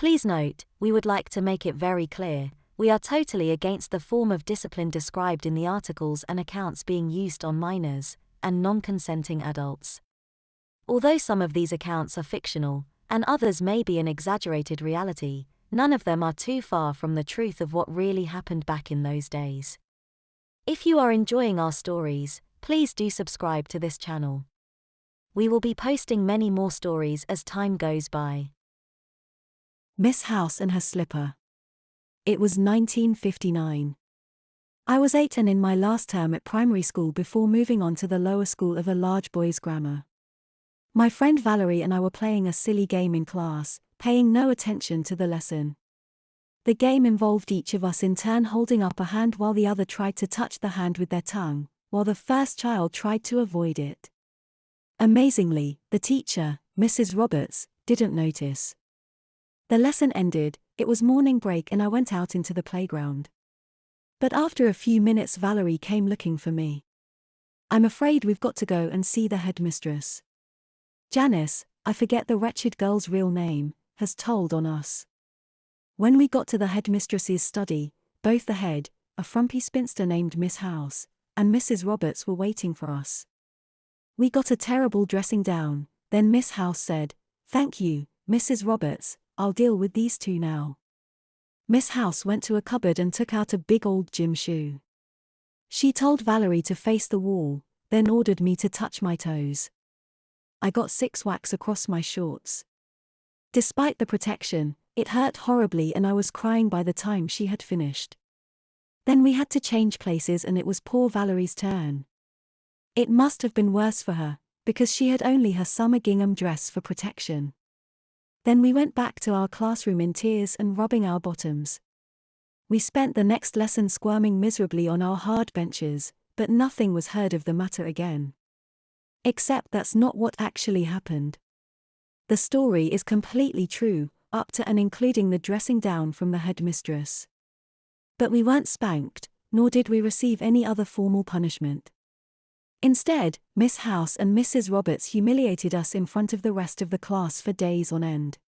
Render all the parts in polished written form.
Please note, we would like to make it very clear, we are totally against the form of discipline described in the articles and accounts being used on minors and non-consenting adults. Although some of these accounts are fictional, and others may be an exaggerated reality, none of them are too far from the truth of what really happened back in those days. If you are enjoying our stories, please do subscribe to this channel. We will be posting many more stories as time goes by. Miss Howse and her slipper. It was 1959. I was 8 and in my last term at primary school before moving on to the lower school of a large boys' grammar. My friend Valerie and I were playing a silly game in class, paying no attention to the lesson. The game involved each of us in turn holding up a hand while the other tried to touch the hand with their tongue, while the first child tried to avoid it. Amazingly, the teacher, Mrs. Roberts, didn't notice. The lesson ended, it was morning break and I went out into the playground. But after a few minutes Valerie came looking for me. "I'm afraid we've got to go and see the headmistress. Janice, I forget the wretched girl's real name, has told on us." When we got to the headmistress's study, both the head, a frumpy spinster named Miss Howse, and Mrs. Roberts were waiting for us. We got a terrible dressing down, then Miss Howse said, "Thank you, Mrs. Roberts, I'll deal with these two now." Miss Howse went to a cupboard and took out a big old gym shoe. She told Valerie to face the wall, then ordered me to touch my toes. I got 6 whacks across my shorts. Despite the protection, it hurt horribly and I was crying by the time she had finished. Then we had to change places and it was poor Valerie's turn. It must have been worse for her, because she had only her summer gingham dress for protection. Then we went back to our classroom in tears and rubbing our bottoms. We spent the next lesson squirming miserably on our hard benches, but nothing was heard of the matter again. Except that's not what actually happened. The story is completely true, up to and including the dressing down from the headmistress. But we weren't spanked, nor did we receive any other formal punishment. Instead, Miss Howse and Mrs. Roberts humiliated us in front of the rest of the class for days on end.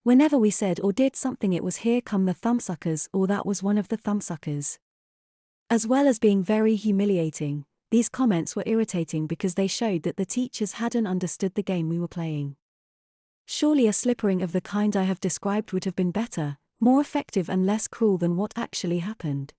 Whenever we said or did something it was "Here come the thumbsuckers" or "That was one of the thumbsuckers." As well as being very humiliating, these comments were irritating because they showed that the teachers hadn't understood the game we were playing. Surely a slippering of the kind I have described would have been better, more effective and less cruel than what actually happened.